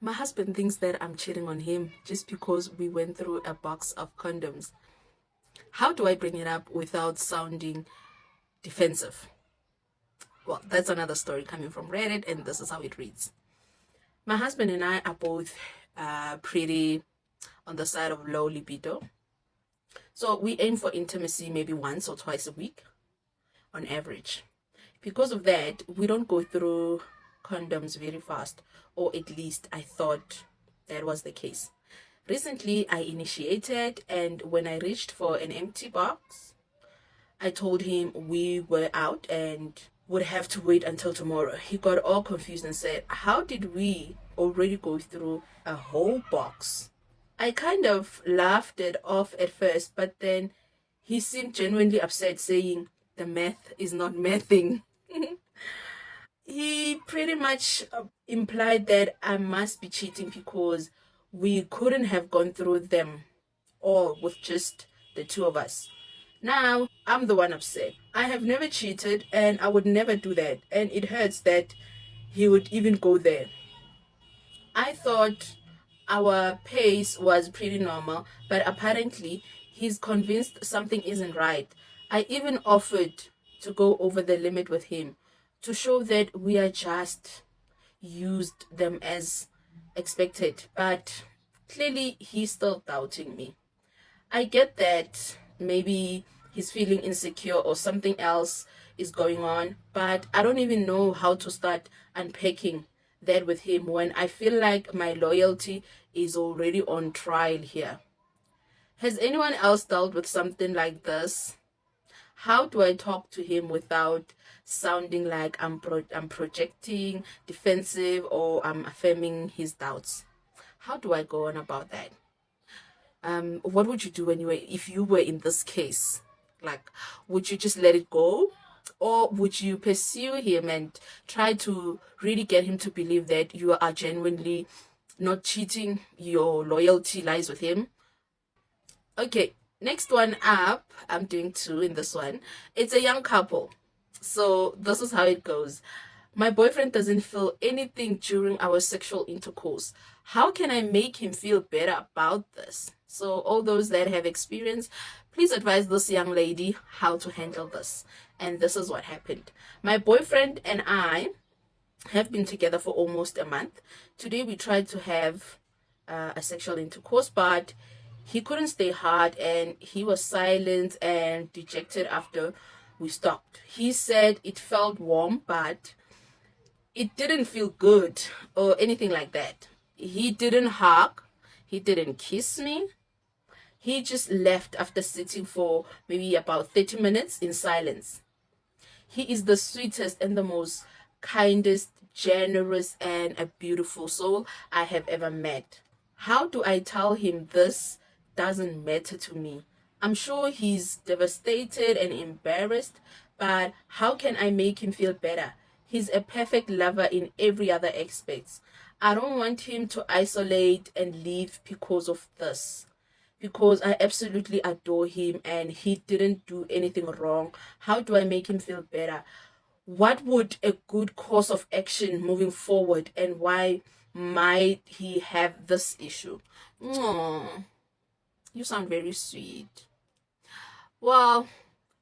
My husband thinks that I'm cheating on him just because we went through a box of condoms. How do I bring it up without sounding defensive? Well, that's another story coming from Reddit, and this is how it reads. My husband and I are both pretty on the side of low libido. So we aim for intimacy maybe once or twice a week on average. Because of that, we don't go through condoms very fast, or at least I thought that was the case. Recently, I initiated, and when I reached for an empty box, I told him we were out and would have to wait until tomorrow. He got all confused and said, "How did we already go through a whole box?" I kind of laughed it off at first, but then he seemed genuinely upset, saying, "The math is not mathing." He pretty much implied that I must be cheating because we couldn't have gone through them all with just the two of us. Now, I'm the one upset. I have never cheated and I would never do that. And it hurts that he would even go there. I thought our pace was pretty normal, but apparently he's convinced something isn't right. I even offered to go over the limit with him to show that we are just used them as expected, but clearly he's still doubting me. I get that maybe he's feeling insecure or something else is going on, but I don't even know how to start unpacking that with him when I feel like my loyalty is already on trial here. Has anyone else dealt with something like this? How do I talk to him without sounding like I'm projecting, defensive, or I'm affirming his doubts? How do I go on about that? What would you do when if you were in this case? Like, would you just let it go? Or would you pursue him and try to really get him to believe that you are genuinely not cheating, your loyalty lies with him? Okay, next one up. I'm doing two in this one. It's a young couple. So this is how it goes. My boyfriend doesn't feel anything during our sexual intercourse. How can I make him feel better about this? So all those that have experience, please advise this young lady how to handle this. And this is what happened. My boyfriend and I have been together for almost a month. Today we tried to have a sexual intercourse, but he couldn't stay hard and he was silent and dejected after we stopped. He said it felt warm, but it didn't feel good or anything like that. He didn't hug, he didn't kiss me. He just left after sitting for maybe about 30 minutes in silence. He is the sweetest and the most kindest, generous, and a beautiful soul I have ever met. How do I tell him this doesn't matter to me? I'm sure he's devastated and embarrassed, but how can I make him feel better? He's a perfect lover in every other aspect. I don't want him to isolate and leave because of this. Because I absolutely adore him and he didn't do anything wrong. How do I make him feel better? What would a good course of action moving forward, and why might he have this issue? Aww, you sound very sweet. Well,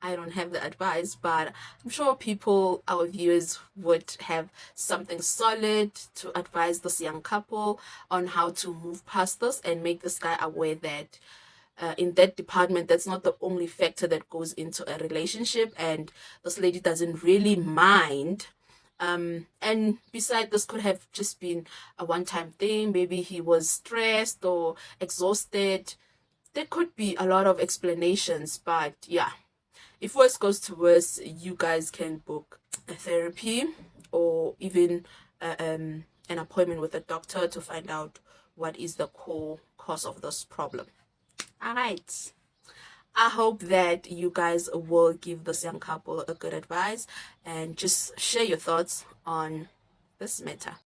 I don't have the advice, but I'm sure people, our viewers, would have something solid to advise this young couple on how to move past this and make this guy aware that in that department, that's not the only factor that goes into a relationship, and this lady doesn't really mind. And besides, this could have just been a one-time thing. Maybe he was stressed or exhausted. There could be a lot of explanations, but yeah, if worse goes to worse, you guys can book a therapy or even an appointment with a doctor to find out what is the core cause of this problem. All right. I hope that you guys will give this young couple a good advice and just share your thoughts on this matter.